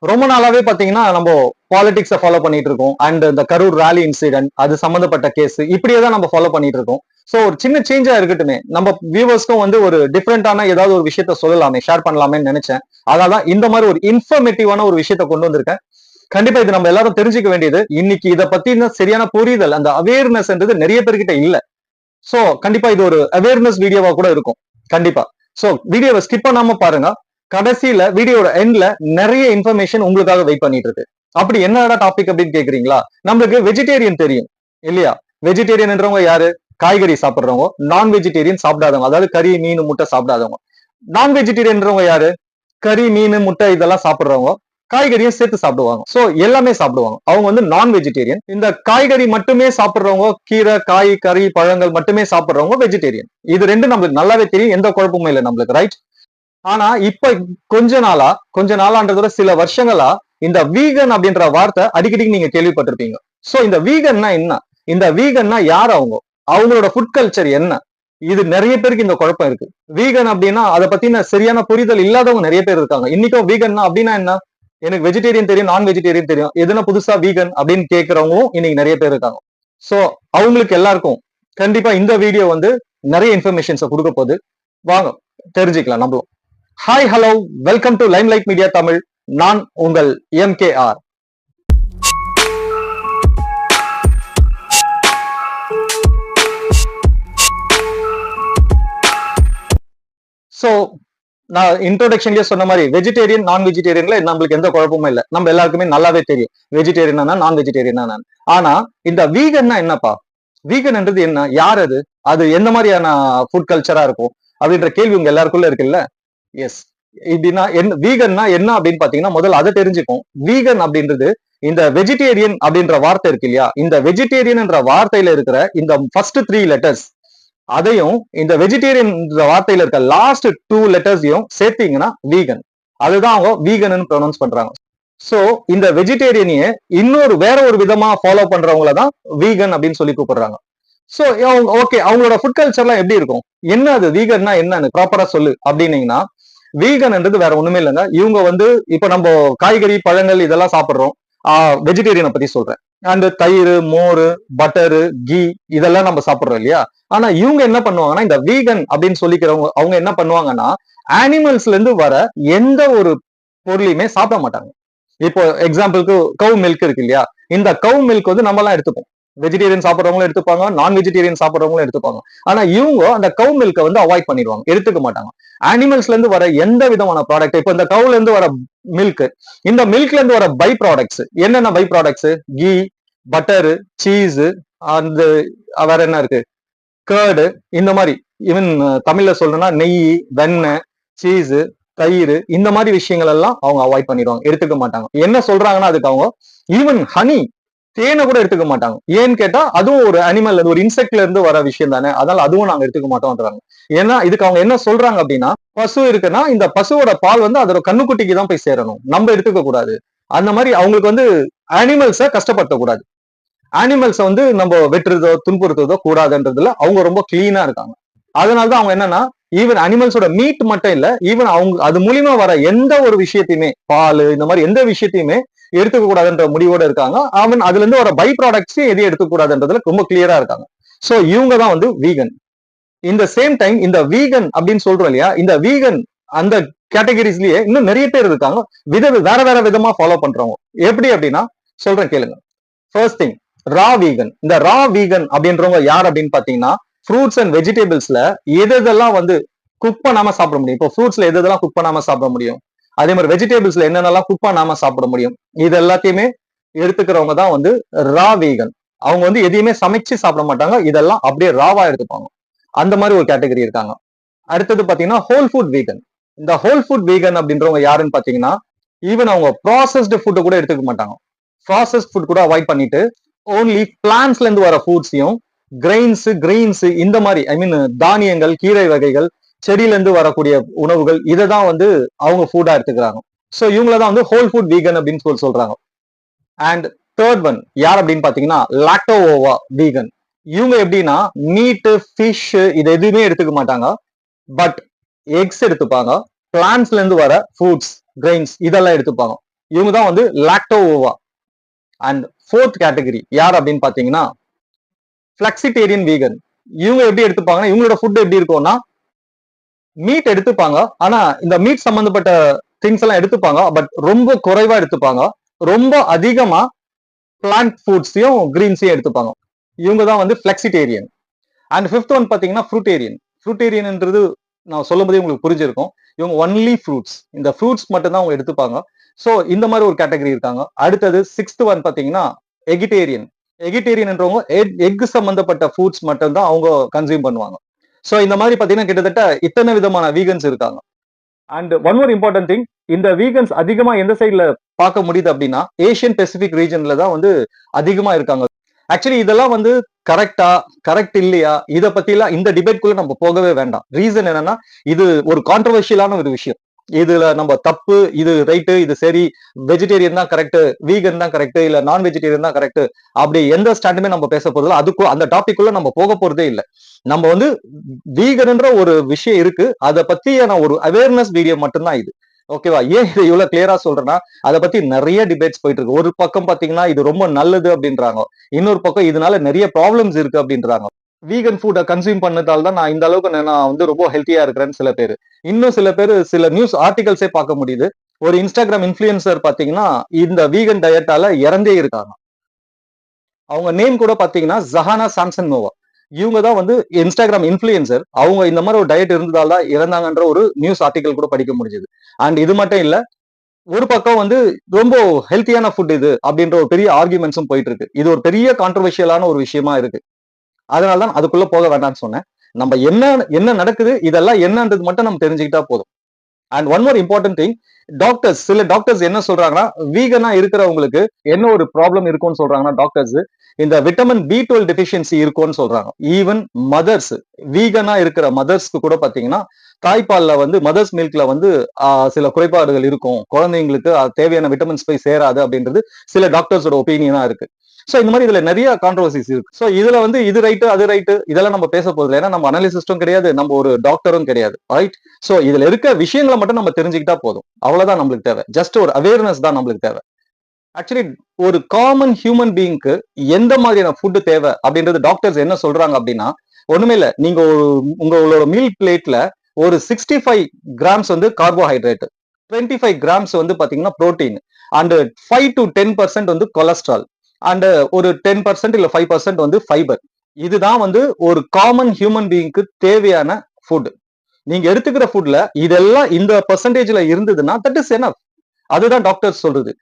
ரொம்ப நாளாவே பாத்தீங்கன்னா நம்ம பாலிடிக்ஸை ஃபாலோ பண்ணிட்டு இருக்கோம். அண்ட் இந்த கரூர் ராலி இன்சிடென்ட் அது சம்பந்தப்பட்ட கேஸ் இப்படியே தான் நம்ம ஃபாலோ பண்ணிட்டு இருக்கோம். ஸோ ஒரு சின்ன சேஞ்சா இருக்கட்டுமே, நம்ம வியூவர்ஸ்க்கும் வந்து ஒரு டிஃப்ரெண்டான ஏதாவது ஒரு விஷயத்த சொல்லலாமே, ஷேர் பண்ணலாமேன்னு நினைச்சேன். அதான் இந்த மாதிரி ஒரு இன்ஃபர்மேட்டிவான ஒரு விஷயத்த கொண்டு வந்திருக்கேன். கண்டிப்பா இது நம்ம எல்லாரும் தெரிஞ்சுக்க வேண்டியது. இன்னைக்கு இதை பத்தின சரியான புரிதல், அந்த அவேர்னஸ்ன்றது நிறைய பேர்கிட்ட இல்ல. சோ கண்டிப்பா இது ஒரு அவேர்னஸ் வீடியோவா கூட இருக்கும். கண்டிப்பா. சோ வீடியோவை ஸ்கிப் பண்ணாம பாருங்க. கடைசியில வீடியோட எண்ட்ல நிறைய இன்ஃபர்மேஷன் உங்களுக்காக வெயிட் பண்ணிட்டு இருக்கு. அப்படி என்னடா டாபிக் அப்படின்னு கேக்குறீங்களா? நம்மளுக்கு வெஜிடேரியன் தெரியும் இல்லையா? வெஜிடேரியன்ன்றவங்க யாரு? காய்கறி சாப்பிடுறவங்க, நான் வெஜிடேரியன் சாப்பிடாதவங்க, அதாவது கறி, மீன், முட்டை சாப்பிடாதவங்க. நான் வெஜிடேரியன்றவங்க யாரு? கறி, மீன், முட்டை இதெல்லாம் சாப்பிடுறவங்க, காய்கறியும் சேர்த்து சாப்பிடுவாங்க. சோ எல்லாமே சாப்பிடுவாங்க. அவங்க வந்து நான் வெஜிடேரியன். இந்த காய்கறி மட்டுமே சாப்பிடுறவங்க, கீரை, காய், கறி, பழங்கள் மட்டுமே சாப்பிடுறவங்க வெஜிடேரியன். இது ரெண்டு நம்மளுக்கு நல்லாவே தெரியும். எந்த குழப்பமும் இல்லை நம்மளுக்கு, ரைட்? ஆனா இப்ப கொஞ்ச நாளான்றதோட சில வருஷங்களா இந்த வீகன் அப்படின்ற வார்த்தை அடிக்கடி நீங்க கேள்விப்பட்டிருப்பீங்க. சோ இந்த வீகன்னா என்ன? இந்த வீகன்னா யார்? அவங்களோட ஃபுட் கல்ச்சர் என்ன? இது நிறைய பேருக்கு இந்த குழப்பம் இருக்கு. வீகன் அப்படின்னா அதை பத்தின சரியான புரிதல் இல்லாதவங்க நிறைய பேர் இருக்காங்க. இன்னைக்கும் வீகன்னா அப்படின்னா என்ன? எனக்கு வெஜிடேரியன் தெரியும், நான் வெஜிடேரியன் தெரியும், எதுனா புதுசா வீகன் அப்படின்னு கேட்கறவங்களும் இன்னைக்கு நிறைய பேர் இருக்காங்க. சோ அவங்களுக்கு எல்லாருக்கும் கண்டிப்பா இந்த வீடியோ வந்து நிறைய இன்ஃபர்மேஷன்ஸை கொடுக்க போகுது. வாங்க தெரிஞ்சுக்கலாம் நம்மளும். Hi, hello, welcome to limelight media Tamil. நான் உங்கள் MKR. சோ நான் இன்ட்ரோடக்ஷன்லயே சொன்ன மாதிரி வெஜிடேரியன், நான் வெஜிடேரியன்ல நம்மளுக்கு எந்த குழப்பமும் இல்லை. நம்ம எல்லாருக்குமே நல்லாவே தெரியும் வெஜிடேரியன், நான் வெஜிடேரியன். ஆனா இந்த வீகன்னா என்னப்பா? வீகன்ன்றது என்ன? யார் அது? அது எந்த மாதிரியான ஃபுட் கல்ச்சரா இருக்கும் அப்படின்ற கேள்வி உங்க எல்லாருக்குள்ள இருக்குல்ல? எஸ். இப்படின்னா என்ன வீகன்னா என்ன அப்படின்னு பாத்தீங்கன்னா முதல்ல அதை தெரிஞ்சுக்கும். வீகன் அப்படின்றது இந்த வெஜிடேரியன் அப்படின்ற வார்த்தை இருக்கு இல்லையா? இந்த வெஜிடேரியன் என்ற வார்த்தையில இருக்கிற இந்த ஃபர்ஸ்ட் 3 லெட்டர்ஸ் அதையும் இந்த வெஜிடேரியன் வார்த்தையில இருக்க லாஸ்ட் 2 லெட்டர்ஸையும் சேர்த்தீங்கன்னா வீகன். அதுதான் அவங்க வீகன் ப்ரொனவுன்ஸ் பண்றாங்க. சோ இந்த வெஜிடேரியனையே இன்னொரு வேற ஒரு விதமா ஃபாலோ பண்றவங்கள தான் வீகன் அப்படின்னு சொல்லி கூப்பிடுறாங்க. சோ ஓகே, அவங்களோட ஃபுட் கல்ச்சர்லாம் எப்படி இருக்கும்? என்ன அது வீகன்னா என்னன்னு ப்ராப்பரா சொல்லு அப்படின்னீங்கன்னா, வீகன்ன்றது வேற ஒண்ணுமே இல்லைங்க. இவங்க வந்து இப்ப நம்ம காய்கறி, பழங்கள் இதெல்லாம் சாப்பிடுறோம். வெஜிடேரியனை பத்தி சொல்றேன். அந்த தயிர், மோர், பட்டரு, கீ இதெல்லாம் நம்ம சாப்பிடுறோம் இல்லையா? ஆனா இவங்க என்ன பண்ணுவாங்கன்னா, இந்த வீகன் அப்படின்னு சொல்லிக்கிறவங்க அவங்க என்ன பண்ணுவாங்கன்னா, அனிமல்ஸ்ல இருந்து வர எந்த ஒரு பொருளையுமே சாப்பிட மாட்டாங்க. இப்போ எக்ஸாம்பிளுக்கு கவ் மில்க் இருக்கு இல்லையா? இந்த கவ் மில்க் வந்து நம்ம எல்லாம் எடுத்துப்போம். வெஜிடேரியன் சாப்பிடுறவங்களும் எடுத்துப்பாங்க, நான் வெஜிடேரியன் சாப்பிடுறவங்களும் எடுத்துப்பாங்க. ஆனா இவங்க அந்த கவ் மில்கை வந்து அவாய்ட் பண்ணிடுவாங்க, எடுத்துக்க மாட்டாங்க. அனிமல்ஸ்ல இருந்து வர எந்த விதமான ப்ராடக்ட், இப்ப இந்த கவுல இருந்து வர மில்க், இந்த மில்க்ல இருந்து வர பை ப்ராடக்ட்ஸ் என்னென்ன? By products ghee, butter, cheese, அந்த வேற என்ன இருக்கு, கேர்டு, இந்த மாதிரி. ஈவன் தமிழ்ல சொல்லணும்னா நெய், வெண்ணெய், சீஸ், தயிர், இந்த மாதிரி விஷயங்கள் எல்லாம் அவங்க அவாய்ட் பண்ணிடுவாங்க, எடுத்துக்க மாட்டாங்க. என்ன சொல்றாங்கன்னா அதுக்கு அவங்க ஈவன் ஹனி, தேனை கூட எடுத்துக்க மாட்டாங்க. ஏன்னு கேட்டா அதுவும் ஒரு அனிமல், ஒரு இன்செக்ட்ல இருந்து வர விஷயம் தானே, அதனால அதுவும் நாங்க எடுத்துக்க மாட்டோம்ன்றாங்க. ஏன்னா இதுக்கு அவங்க என்ன சொல்றாங்க அப்படின்னா, பசு இருக்குன்னா இந்த பசுவோட பால் வந்து அதோட கண்ணுக்குட்டிக்கு தான் போய் சேரணும், நம்ம எடுத்துக்க கூடாது. அந்த மாதிரி அவங்களுக்கு வந்து அனிமல்ஸை கஷ்டப்படுத்தக்கூடாது, அனிமல்ஸை வந்து நம்ம வெட்டுறதோ துன்புறுத்துறதோ கூடாதுன்றதுல அவங்க ரொம்ப கிளீனா இருக்காங்க. அதனாலதான் அவங்க என்னன்னா, ஈவன் அனிமல்ஸோட மீட் மட்டும் இல்ல, ஈவன் அவங்க அது மூலியமா வர எந்த ஒரு விஷயத்தையுமே, பால் இந்த மாதிரி எந்த விஷயத்தையுமே எடுத்துக்க கூடாதுன்ற முடிவோட இருக்காங்க. அவன் அதுல இருந்து வர பை ப்ராடக்ட்ஸ் எதையும் எடுத்துக்க கூடாதுன்றதுல ரொம்ப கிளியரா இருக்காங்க. சோ இவங்க தான் வந்து வீகன். இந்த சேம் டைம் இந்த வீகன் அப்படின்னு சொல்றோம் இல்லையா? இந்த வீகன் அந்த கேட்டகரிஸ்லயே இன்னும் நிறைய பேர் இருக்காங்க, வேற வேற விதமா ஃபாலோ பண்றவங்க. எப்படி அப்படின்னா சொல்றேன் கேளுங்க. ஃபர்ஸ்ட் திங், ரா வீகன். இந்த ரா வீகன் அப்படின்றவங்க யார் அப்படின்னு பாத்தீங்கன்னா, ஃப்ரூட்ஸ் அண்ட் வெஜிடபிள்ஸ்ல எதெல்லாம் வந்து குக் பண்ணாம சாப்பிட முடியும், இப்போ ஃப்ரூட்ஸ்ல எதெல்லாம் குக் பண்ணாம சாப்பிட முடியும், அதே மாதிரி வெஜிடபிள்ஸ்ல என்னென்னலாம் குக் பண்ணாம சாப்பிட முடியும், இது எல்லாத்தையுமே எடுத்துக்கிறவங்க தான் வந்து ரா வீகன். அவங்க வந்து எதையுமே சமைச்சு சாப்பிட மாட்டாங்க, இதெல்லாம் அப்படியே ராவா எடுத்துப்பாங்க. அந்த மாதிரி ஒரு கேட்டகரி இருக்காங்க. அடுத்தது பாத்தீங்கன்னா ஹோல் ஃபுட் வீகன். இந்த ஹோல் ஃபுட் வீகன் அப்படின்றவங்க யாருன்னு பாத்தீங்கன்னா, ஈவன் அவங்க ப்ராசஸ்டு ஃபுட்டை கூட எடுத்துக்க மாட்டாங்க. ப்ராசஸ்ட் ஃபுட் கூட அவாய்ட் பண்ணிட்டு ஓன்லி பிளான்ஸ்ல இருந்து வர ஃபுட்ஸையும், கிரெயின்ஸ் இந்த மாதிரி, ஐ மீன் தானியங்கள், கீரை வகைகள், செடியில இருந்து வரக்கூடிய உணவுகள், இதை தான் வந்து அவங்க ஃபுட்டா எடுத்துக்கிறாங்க. ஸோ இவங்களதான் வந்து ஹோல் ஃபுட் வீகன் அப்படின்னு சொல்றாங்க. அண்ட் தேர்ட் ஒன் யார் அப்படின்னு பாத்தீங்கன்னா, லாக்டோவோவா வீகன். இவங்க எப்படின்னா மீட், ஃபிஷ் இது எதுவுமே எடுத்துக்க மாட்டாங்க, பட் எக்ஸ் எடுத்துப்பாங்க, பிளான்ஸ்ல இருந்து வர ஃப்ரூட்ஸ், கிரெயின்ஸ் இதெல்லாம் எடுத்துப்பாங்க. இவங்க தான் வந்து lacto Owa. And fourth category யார் அப்படின்னு பாத்தீங்கன்னா பிளெக்சிடேரியன் வீகன். இவங்க எப்படி எடுத்துப்பாங்கன்னா, இவங்களோட ஃபுட் எப்படி இருக்கும்னா, மீட் எடுத்துப்பாங்க. ஆனா இந்த மீட் சம்பந்தப்பட்ட திங்ஸ் எல்லாம் எடுத்துப்பாங்க. பட் ரொம்ப குறைவா எடுத்துப்பாங்க. ரொம்ப அதிகமா பிளான்ட் ஃபுட்ஸையும் கிரீன்ஸையும் எடுத்துப்பாங்க. இவங்க தான் வந்து பிளெக்சிடேரியன். அண்ட் ஃபிஃப்த் ஒன் பாத்தீங்கன்னா ஃப்ரூட்டேரியன். ஃப்ரூட்டேரியன்ன்றது நான் சொல்லும் போதே உங்களுக்கு புரிஞ்சிருக்கும். இவங்க ஒன்லி ஃப்ரூட்ஸ், இந்த ஃப்ரூட்ஸ் மட்டும் தான் அவங்க எடுத்துப்பாங்க. சோ இந்த மாதிரி ஒரு கேட்டகரி இருக்காங்க. அடுத்தது சிக்ஸ்த் ஒன் பாத்தீங்கன்னா எகிடேரியன். எகிடேரியன்ன்றவங்க எக் சம்பந்தப்பட்ட ஃபுட்ஸ் மட்டும் தான் அவங்க கன்சியூம் பண்ணுவாங்க. சோ இந்த மாதிரி பாத்தீங்கன்னா கிட்டத்தட்ட இத்தனை விதமான வீகன்ஸ் இருக்காங்க. And one more important thing, இந்த வீகன்ஸ் அதிகமா எந்த சைட்ல பார்க்க முடியுது அப்படின்னா ஏசியன் பெசிபிக் ரீஜன்ல தான் வந்து அதிகமா இருக்காங்க. ஆக்சுவலி இதெல்லாம் வந்து கரெக்டா, கரெக்ட் இல்லையா, இத பத்தி எல்லாம் இந்த டிபேட்குள்ள நம்ம போகவே வேண்டாம். ரீசன் என்னன்னா, இது ஒரு கான்ட்ரவர்ஷியலான ஒரு விஷயம். இதுல நம்ம தப்பு, இது ரைட்டு, இது சரி, வெஜிடேரியன் தான் கரெக்ட், வீகன் தான் கரெக்ட், இல்ல நான் வெஜிடேரியன் தான் கரெக்ட், அப்படி எந்த ஸ்டாண்டுமே நம்ம பேச போறதில்ல. அதுக்கு அந்த டாபிக்குள்ள நம்ம போக போறதே இல்ல. நம்ம வந்து வீகன்ன்ற ஒரு விஷயம் இருக்கு, அதை பத்தியான ஒரு அவேர்னஸ் வீடியோ மட்டும்தான் இது. ஓகேவா? ஏன் இதை இவ்வளவு கிளியரா சொல்றேன்னா, அதை பத்தி நிறைய டிபேட்ஸ் போயிட்டு இருக்கு. ஒரு பக்கம் பாத்தீங்கன்னா இது ரொம்ப நல்லது அப்படின்றாங்க, இன்னொரு பக்கம் இதனால நிறைய ப்ராப்ளம்ஸ் இருக்கு அப்படின்றாங்க. வீகன் ஃபுட்டை கன்சியூம் பண்ணதால தான் நான் இந்த அளவுக்கு நான் வந்து ரொம்ப ஹெல்த்தியா இருக்கிறேன்னு சில பேர். இன்னும் சில பேர் சில நியூஸ் ஆர்டிகல்ஸே பார்க்க முடியுது. ஒரு இன்ஸ்டாகிராம் இன்ஃபுளுசர் பாத்தீங்கன்னா இந்த வீகன் டயட்டால இறந்தே இருக்காங்க. அவங்க நேம் கூட பாத்தீங்கன்னா ஜஹானா சாம்சன் நோவா. இவங்க தான் வந்து இன்ஸ்டாகிராம் இன்ஃபுளுசர். அவங்க இந்த மாதிரி ஒரு டயட் இருந்ததால தான் இறந்தாங்கன்ற ஒரு நியூஸ் ஆர்டிகல் கூட படிக்க முடிஞ்சது. அண்ட் இது மட்டும் இல்ல, ஒரு பக்கம் வந்து ரொம்ப ஹெல்த்தியான ஃபுட் இது அப்படின்ற ஒரு பெரிய ஆர்குமெண்ட்ஸும் போயிட்டு இருக்கு. இது ஒரு பெரிய கான்ட்ரவர்ஷியலான ஒரு விஷயமா இருக்கு. அதனாலதான் அதுக்குள்ள போக வேண்டாம்னு சொன்னேன். நம்ம என்ன என்ன நடக்குது, இதெல்லாம் என்னன்றது மட்டும் நம்ம தெரிஞ்சுக்கிட்டா போதும். And one more important thing, doctors, சில டாக்டர்ஸ் என்ன சொல்றாங்கன்னா, வீகனா இருக்கிறவங்களுக்கு என்ன ஒரு ப்ராப்ளம் இருக்கும்னு சொல்றாங்கன்னா டாக்டர்ஸ், இந்த விட்டமின் B12 டெபிஷியன்சி இருக்கும்னு சொல்றாங்க. ஈவன் மதர்ஸ், வீகனா இருக்கிற மதர்ஸ்க்கு கூட பாத்தீங்கன்னா தாய்ப்பால்ல வந்து மதர்ஸ் மில்க்ல வந்து சில குறைபாடுகள் இருக்கும், குழந்தைங்களுக்கு தேவையான விட்டமின்ஸ் போய் சேராது அப்படின்றது சில டாக்டர்ஸோட ஒப்பீனியனா இருக்கு. சோ இந்த மாதிரி இதுல நிறைய கான்ட்ரவர்சிஸ் இருக்கு. சோ இதுல வந்து இது ரைட்டு அது ரைட்டு இதெல்லாம் நம்ம பேச போதில்லை. ஏன்னா நம்ம அனாலிசிஸ்டும் கிடையாது, நம்ம ஒரு டாக்டரும் கிடையாது, ரைட்? சோ இதுல இருக்க விஷயங்களை மட்டும் நம்ம தெரிஞ்சுக்கிட்டா போதும். அவ்வளவுதான் நம்மளுக்கு தேவை. ஜஸ்ட் ஒரு அவேர்னஸ் தான் நம்மளுக்கு தேவை. ஆக்சுவலி ஒரு காமன் ஹியூமன் பீயிங்க்கு எந்த மாதிரியான ஃபுட் தேவை அப்படின்றது டாக்டர்ஸ் என்ன சொல்றாங்க அப்படின்னா, ஒண்ணுமே இல்ல, நீங்க உங்களோட மீல் பிளேட்ல ஒரு 65 கிராம்ஸ் வந்து கார்போஹைட்ரேட், 25 கிராம்ஸ் வந்து பாத்தீங்கன்னா புரோட்டீன், அண்ட் 5 to 10% வந்து கொலஸ்ட்ரால், அண்ட் ஒரு 10% இல்ல 5% வந்து ஃபைபர். இதுதான் வந்து ஒரு காமன் ஹியூமன் பீயிங்க்கு தேவையான ஃபுட். நீங்க எடுத்துக்கிற ஃபுட்ல இதெல்லாம் இந்த பெர்சன்டேஜ்ல இருந்ததுன்னா தட் இஸ் எனஃப். அதுதான் டாக்டர் சொல்றது.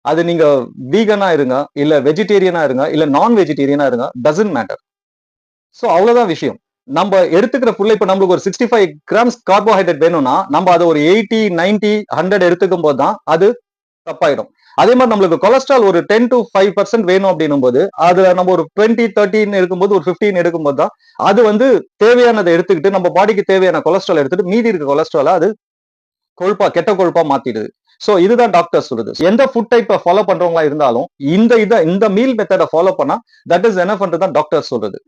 அது நீங்க வீகனா இருங்க, இல்ல வெஜிடேரியனா இருங்க, இல்ல நான் வெஜிடேரியனா இருங்க, டசன்ட் மேட்டர். சோ அவ்வளவுதான் விஷயம். நம்ம எடுத்துக்கிற ஃபுட்ல இப்ப நம்மளுக்கு ஒரு 65 கிராம்ஸ் கார்போஹைட்ரேட் வேணும்னா நம்ம அதை ஒரு 80, 90, 100 எடுத்துக்கும் போது தான் அது தப்பாயிடும். அதே மாதிரி நம்மளுக்கு கொலஸ்ட்ரால் ஒரு 10 to 5% வேணும் அப்படின்னும் போது அதுல நம்ம ஒரு 20, 13 இருக்கும்போது ஒரு 15 எடுக்கும்போது தான் அது வந்து தேவையானதை எடுத்துக்கிட்டு நம்ம பாடிக்கு தேவையான கொலஸ்ட்ரால் எடுத்துட்டு மீதி இருக்க கொலஸ்ட்ரால அது கொழுப்பா, கெட்ட கொழுப்பா மாத்திடுது. சோ இதுதான் டாக்டர் சொல்றது. எந்த ஃபுட் டைப்பை ஃபாலோ பண்றவங்களா இருந்தாலும் இந்த மீல் மெத்தடை ஃபாலோ பண்ணா தட் இஸ் எனஃப் தான் டாக்டர் சொல்றது.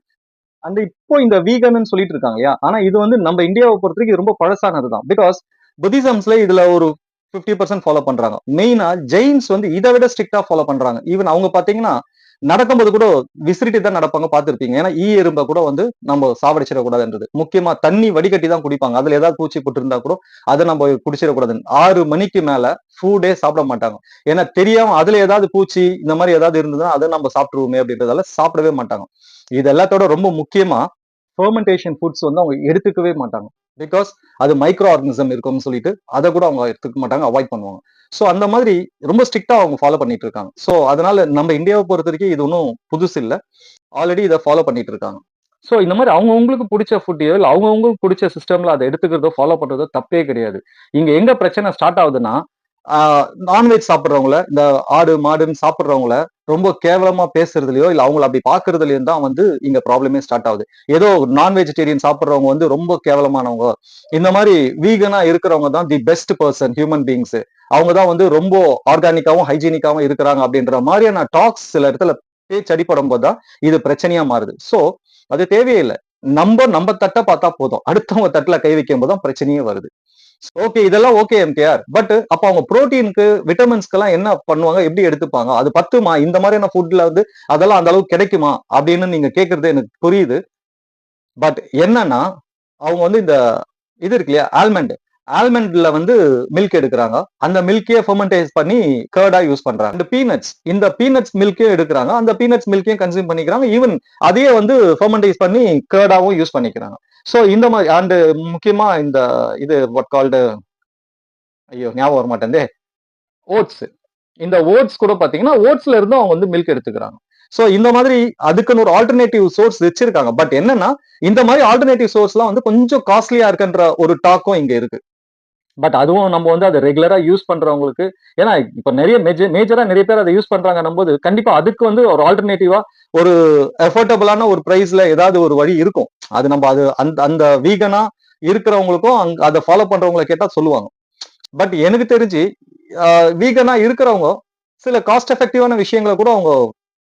அந்த இப்போ இந்த வீகன் சொல்லிட்டு இருக்காங்க இல்லையா, ஆனா இது வந்து நம்ம இந்தியாவை பொறுத்த வரைக்கும் ரொம்ப பழசானதுதான். பிகாஸ் புத்திசம்ஸ்ல இதுல ஒரு 50% ஃபாலோ பண்றாங்க. மெயினா ஜெயின்ஸ் வந்து இதை விட ஸ்ட்ரிக்டா ஃபாலோ பண்றாங்க. ஈவன் அவங்க பாத்தீங்கன்னா நடக்கும்போது கூட விசிறிட்டு தான் நடப்பாங்க, பார்த்திருப்பீங்க. ஏன்னா எறும்பை கூட வந்து நம்ம சாவடிச்சிடக்கூடாதுன்றது. முக்கியமா தண்ணி வடிகட்டி தான் குடிப்பாங்க. அதுல ஏதாவது பூச்சி போட்டு இருந்தா கூட அதை நம்ம குடிச்சிடக்கூடாது. 6 மணிக்கு மேல ஃபுட்டே சாப்பிட மாட்டாங்க. ஏன்னா தெரியாம அதுல ஏதாவது பூச்சி இந்த மாதிரி ஏதாவது இருந்ததுன்னா அதை நம்ம சாப்பிட்டுருவோமே அப்படின்றதால சாப்பிடவே மாட்டாங்க. இது எல்லாத்தோட ரொம்ப முக்கியமா ஃபெர்மெண்டேஷன் ஃபுட்ஸ் வந்து அவங்க எடுத்துக்கவே மாட்டாங்க. பிகாஸ் அது மைக்ரோ ஆர்கனிசம் இருக்கும்னு சொல்லிட்டு அதை கூட அவங்க எடுத்துக்க மாட்டாங்க, அவாய்ட் பண்ணுவாங்க. சோ அந்த மாதிரி ரொம்ப ஸ்ட்ரிக்டா அவங்க ஃபாலோ பண்ணிட்டு இருக்காங்க. சோ அதனால நம்ம இந்தியாவை பொறுத்த வரைக்கும் இது ஒன்றும் புதுசு இல்ல, ஆல்ரெடி இதை ஃபாலோ பண்ணிட்டு இருக்காங்க. சோ இந்த மாதிரி அவங்கவுங்களுக்கு பிடிச்ச ஃபுட்டையோ இல்ல அவங்கவுங்களுக்கு பிடிச்ச சிஸ்டம்ல அதை எடுத்துக்கிறதோ ஃபாலோ பண்றதோ தப்பே கிடையாது. இங்க எங்க பிரச்சனை ஸ்டார்ட் ஆகுதுன்னா, நான்வெஜ் சாப்பிடுறவங்கள, இந்த ஆடு மாடுன்னு சாப்பிடுறவங்கள ரொம்ப கேவலமா பேசுறதுலயோ இல்ல அவங்களை அப்படி பாக்குறதுலயும் தான் வந்து இங்க ப்ராப்ளமே ஸ்டார்ட் ஆகுது. ஏதோ நான் வெஜிடேரியன் சாப்பிடுறவங்க வந்து ரொம்ப கேவலமானவங்க, இந்த மாதிரி வீகனா இருக்கிறவங்க தான் the best person human beings, அவங்க தான் வந்து ரொம்ப ஆர்கானிக்காவும் ஹைஜீனிக்காவும் இருக்கிறாங்க அப்படின்ற மாதிரியான டாக்ஸ் சில இடத்துல பேச்சு அடிப்படும் போதுதான் இது பிரச்சனையா மாறுது. சோ அது தேவையே இல்லை. நம்ம தட்டை பார்த்தா போதும், அடுத்தவங்க தட்டுல கை வைக்கும் போதுதான் பிரச்சனையே வருது. ஓகே, இதெல்லாம் ஓகே எம்கேஆர். பட் அப்ப அவங்க புரோட்டீனுக்கு, விட்டமின்ஸ்க்கெல்லாம் என்ன பண்ணுவாங்க? எப்படி எடுத்துப்பாங்க? அது பத்துமா? இந்த மாதிரியான ஃபுட்ல வந்து அதெல்லாம் அந்த அளவுக்கு கிடைக்குமா? அப்படின்னு நீங்க கேட்கறது எனக்கு புரியுது. பட் என்னன்னா, அவங்க வந்து இந்த இது இருக்கு இல்லையா? ஆல்மண்ட். ஆல்மண்ட்ல வந்து மில்க் எடுக்குறாங்க. அந்த மில்க்கையே ஃபெர்மென்டைஸ் பண்ணி கர்டா யூஸ் பண்றாங்க. இந்த பீனட்ஸ். இந்த பீனட்ஸ் மில்க்கையும் எடுக்குறாங்க. அந்த பீனட்ஸ் மில்க்கையும் கன்சியூம் பண்ணிக்கிறாங்க. ஈவன் அதையே வந்து ஃபெர்மென்டைஸ் பண்ணி கர்டாவும் யூஸ் பண்ணிக்கிறாங்க. சோ இந்த மாரி அண்ட் முக்கியமா இந்த இது வாட் கால்டு ஐயோ! ஞாபகம் வர மாட்டேன்தே. ஓட்ஸ். இந்த ஓட்ஸ் கூட பாத்தீங்கன்னா, ஓட்ஸ்ல இருந்தும் அவங்க வந்து மில்க் எடுத்துக்கிறாங்க. சோ இந்த மாதிரி அதுக்குன்னு ஒரு ஆல்டர்னேட்டிவ் சோர்ஸ் வச்சிருக்காங்க. பட் என்னன்னா, இந்த மாதிரி ஆல்டர்னேட்டிவ் சோர்ஸ்லாம் வந்து கொஞ்சம் காஸ்ட்லியா இருக்குன்ற ஒரு டாக்கும் இங்க இருக்கு. பட் அதுவும் நம்ம வந்து அத ரெகுலரா யூஸ் பண்றவங்களுக்கு ஏன்னா இப்ப நெறைய மேஜரா நெறைய பேர் அத யூஸ் பண்றாங்கன்னும்போது, கண்டிப்பா அதுக்கு வந்து ஒரு ஆல்டர்னேட்டிவா ஒரு அஃபோர்டபுளான ஒரு பிரைஸ்ல ஏதாவது ஒரு வழி இருக்கும். அது நம்ம அது அந்த அந்த வீகனா இருக்கிறவங்களுக்கும் அத ஃபாலோ பண்றவங்கள கேட்டா சொல்லுவாங்க. பட் எனக்கு தெரிஞ்சு வீகனா இருக்கிறவங்க சில காஸ்ட் எஃபெக்டிவான விஷயங்கள கூட அவங்க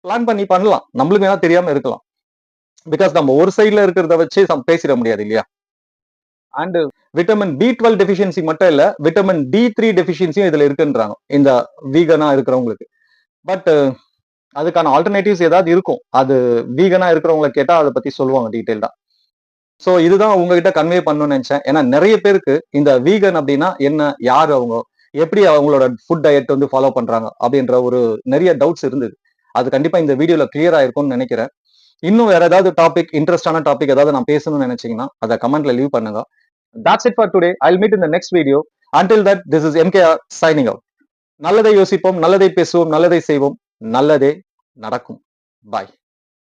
பிளான் பண்ணி பண்ணலாம். நம்மளுக்கு வேணா தெரியாம இருக்கலாம். பிகாஸ் நம்ம ஒரு சைடுல இருக்கிறத வச்சு பேசிட முடியாது இல்லையா? அண்ட் விட்டமின் பி 12 டெஃபிஷியன்சி மட்டும் இல்ல, விட்டமின் டி3 டெஃபிஷியன்சியும் இதுல இருக்குன்றாங்க. இந்த வீகனா இருக்கிறவங்களுக்கு. பட் அதுக்கான ஆல்டர்னேட்டிவ்ஸ் ஏதாவது இருக்கும். அது வீகனா இருக்கிறவங்கள கேட்டா அத பத்தி சொல்லுவாங்க டீடைல்டா. சோ இதுதான் உங்ககிட்ட கன்வே பண்ணணும்னு நினைச்சேன். ஏன்னா நெறைய பேருக்கு இந்த வீகன் அப்படின்னா என்ன? யாரு அவங்க? எப்படி அவங்களோட ஃபுட் டயட் வந்து ஃபாலோ பண்றாங்க? அப்படின்ற ஒரு நெறைய டவுட்ஸ் இருந்தது. அது கண்டிப்பா இந்த வீடியோல கிளியர் ஆயிருக்கும்னு நினைக்கிறேன். இன்னும் வேற ஏதாவது டாபிக், இன்ட்ரெஸ்டான டாபிக் ஏதாவது நான் பேசணும்னு நினைச்சீங்கன்னா, அத கமெண்ட்ல லீவ் பண்ணுங்க. That's it for today. I'll meet in the next video. Until that, this is MKR signing out. நல்லதை யோசிப்போம், நல்லதை பேசுவோம், நல்லதை செய்வோம், நல்லதே நடக்கும். Bye.